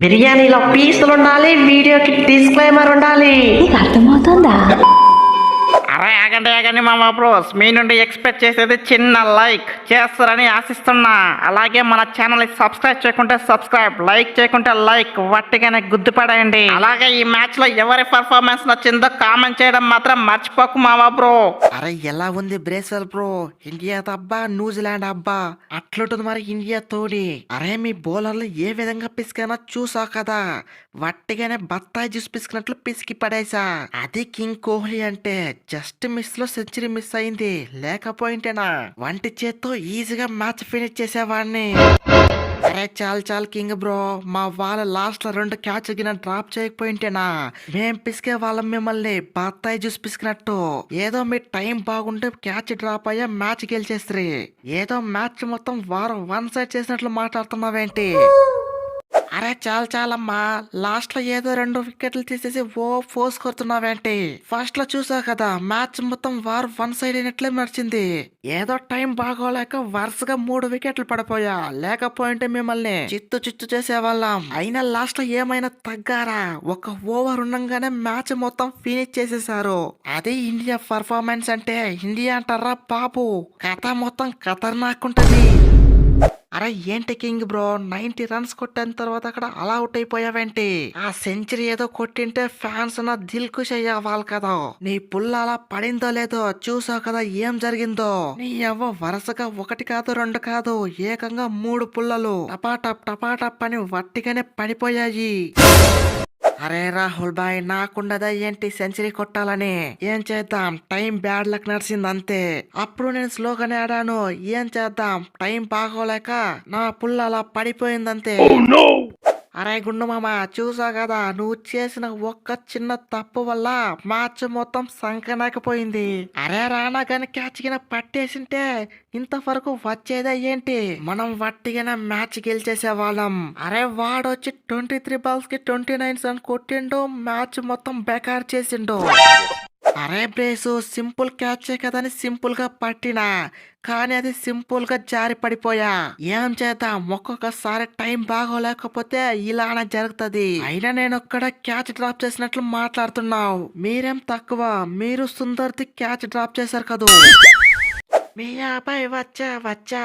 బిర్యానీలో పీసులు ఉండాలి, వీడియోకి డిస్క్లైమర్ ఉండాలి. నీకు అర్థమవుతుందా? అరే ఆగండి మామ బ్రోస్, మీ నుండి ఎక్స్పెక్ట్ చేసేది చిన్న లైక్ చేస్తారని ఆశిస్తున్నా. అలాగే మన ఛానల్ ని సబ్స్క్రైబ్ చేయకుంటే సబ్స్క్రైబ్, లైక్ చేయకుంటే లైక్, వట్టిగానే గుద్దుపడేయండి. అలాగే ఈ మ్యాచ్ లో ఎవరి పర్ఫార్మెన్స్ నచ్చిందో కామెంట్ చేయడం మాత్రం మర్చిపోకు మామ బ్రో. అరే ఎలా ఉంది బ్రేస్వెల్ బ్రో? ఇండియా అబ్బా, న్యూజిలాండ్ అబ్బా, అట్లుంటుంది మరి ఇండియా తోడి. అరే మీ బౌలర్లు ఏ విధంగా పిసికానో చూసావు కదా, వట్టిగానే బత్తాయి జ్యూస్ పిసికినట్లు పిసికి పడేసా. అది కింగ్ కోహ్లీ అంటే జస్ట్ మిస్ లో సెంచరీ మిస్ అయింది, లేకపోయింటేనా వంటి చేత్తో ఈజీగా మ్యాచ్ ఫినిష్ చేసేవాడిని. అరే చాలు కింగ్ బ్రో, మా వాళ్ళ లాస్ట్ లో 2 క్యాచ్ గిన డ్రాప్ చేయకపోయింటేనా మేం పిసికే వాళ్ళం మిమ్మల్ని బత్తాయి జ్యూస్ పిసికినట్టు. ఏదో మీ టైం బాగుంటే క్యాచ్ డ్రాప్ అయ్యా మ్యాచ్ గెలిచేస్తారు. ఏదో మ్యాచ్ మొత్తం వారం వన్ సైడ్ చేసినట్లు మాట్లాడుతున్నావేంటి? అరే చాలమ్మా, లాస్ట్ లో ఏదో 2 వికెట్లు తీసేసి ఓ ఫోర్స్ కొడుతున్నావేంటి? ఫస్ట్ లో చూసావు కదా, మ్యాచ్ మొత్తం వారు వన్ సైడ్ అయినట్లే నడిచింది. ఏదో టైం బాగోలేక వరుసగా 3 వికెట్లు పడిపోయా, లేకపోయింటే మిమ్మల్ని చిత్తు చేసేవాళ్ళం. అయినా లాస్ట్ లో ఏమైనా తగ్గారా? 1 ఓవర్ ఉండగానే మ్యాచ్ మొత్తం ఫినిష్ చేసేసారు. అదే ఇండియా పర్ఫార్మెన్స్ అంటే. ఇండియా అంటారా బాబు, కథ మొత్తం ఖతర్నాకుంటది. అరే ఏంటి కింగ్ బ్రో, 90 రన్స్ కొట్టిన తర్వాత అక్కడ అలా అవుట్ అయిపోయావేంటి? ఆ సెంచరీ ఏదో కొట్టింటే ఫ్యాన్స్ నా దిల్ ఖుష్ అయ్యేవాళ్ళు కదా. నీ పుల్ల అలా పడిందో లేదో చూసావు కదా ఏం జరిగిందో. నీ అవ్వ వరుసగా 1 కాదు 2 కాదు, ఏకంగా 3 పుల్లలు టపాటప్ అని వట్టిగానే పడిపోయాయి. అరే రాహుల్ బాయ్, నాకుండదా ఏంటి సెంచరీ కొట్టాలని? ఏం చేద్దాం, టైం బ్యాడ్ లక్ నడిచింది అంతే. అప్పుడు నేను స్లోగానే ఆడాను, ఏం చేద్దాం, టైం బాగోలేక నా పుల్ల అలా పడిపోయిందంతే. అరే గుండు మామ, చూసా కదా, నువ్వు చేసిన ఒక్క చిన్న తప్పు వల్ల మ్యాచ్ మొత్తం సంకనాకపోయింది. అరే రానా గాని క్యాచ్ కింద పట్టేసింటే ఇంతవరకు వచ్చేదే ఏంటి? మనం వట్టిగానే మ్యాచ్ గెలిచేసే వాళ్ళం. అరే వాడొచ్చి 23 బాల్స్ కి 29 రన్స్ కొట్టిండు, మ్యాచ్ మొత్తం బేకార్ చేసిండు. అరే బ్రేసు, సింపుల్ క్యాచే కదని సింపుల్ గా పట్టినా, కానీ అది సింపుల్ గా జారి పడిపోయా. ఏం చేద్దాం, ఒక్కొక్కసారి టైం బాగోలేకపోతే ఇలానే జరుగుతుంది. అయినా నేను ఒక్కడ క్యాచ్ డ్రాప్ చేసినట్లు మాట్లాడుతున్నావు. మీరేం తక్కువ, మీరు సుందర్ది క్యాచ్ డ్రాప్ చేశారు కదా. మీ అబ్బాయి వచ్చా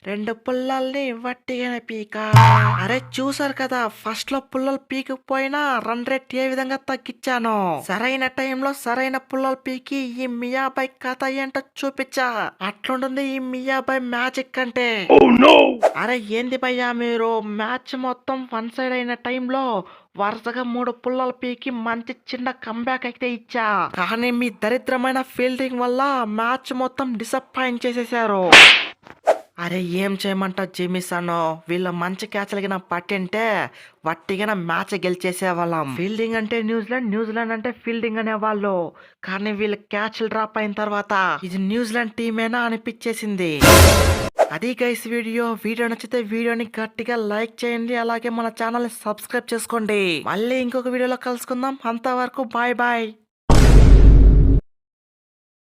2 పుల్లల్ని వట్టిగానే పీకా. అరే చూసారు కదా, ఫస్ట్ లో పుల్లలు పీకపోయినా రన్ రేట్ ఏ విధంగా తగ్గించాను. సరైన టైంలో సరైన పుల్లలు పీకి ఈ మియాబాయ్ కథ ఏంటో చూపించా. అట్లుంటుంది ఈ మియాబాయ్ మ్యాజిక్ అంటే. అరే ఏంది భయ్యా మీరు, మ్యాచ్ మొత్తం వన్ సైడ్ అయిన టైంలో వరుసగా 3 పుల్లలు పీకి మంచి చిన్న కంబ్యాక్ అయితే ఇచ్చా. కానీ మీ దరిద్రమైన ఫీల్డింగ్ వల్ల మ్యాచ్ మొత్తం డిసప్పాయింట్ చేసేసారు. అరే ఏం చేయమంటావు జిమిసను, వీళ్ళ మంచి క్యాచ్లకి నా పట్టింటే వట్టిగా మ్యాచ్ గెలిచేసేవాళ్ళం. ఫీల్డింగ్ అంటే న్యూజిలాండ్ అంటే ఫీల్డింగ్ అనేవాళ్ళు. కానీ వీళ్ళ క్యాచ్లు డ్రాప్ అయిన తర్వాత ఇది న్యూజిలాండ్ టీమేనా అనిపించేసింది. అది గైస్ వీడియో నచ్చితే వీడియోని గట్టిగా లైక్ చేయండి. అలాగే మన ఛానల్ ని సబ్స్క్రైబ్ చేసుకోండి. మళ్ళీ ఇంకొక వీడియోలో కలుసుకుందాం. అంతవరకు బాయ్.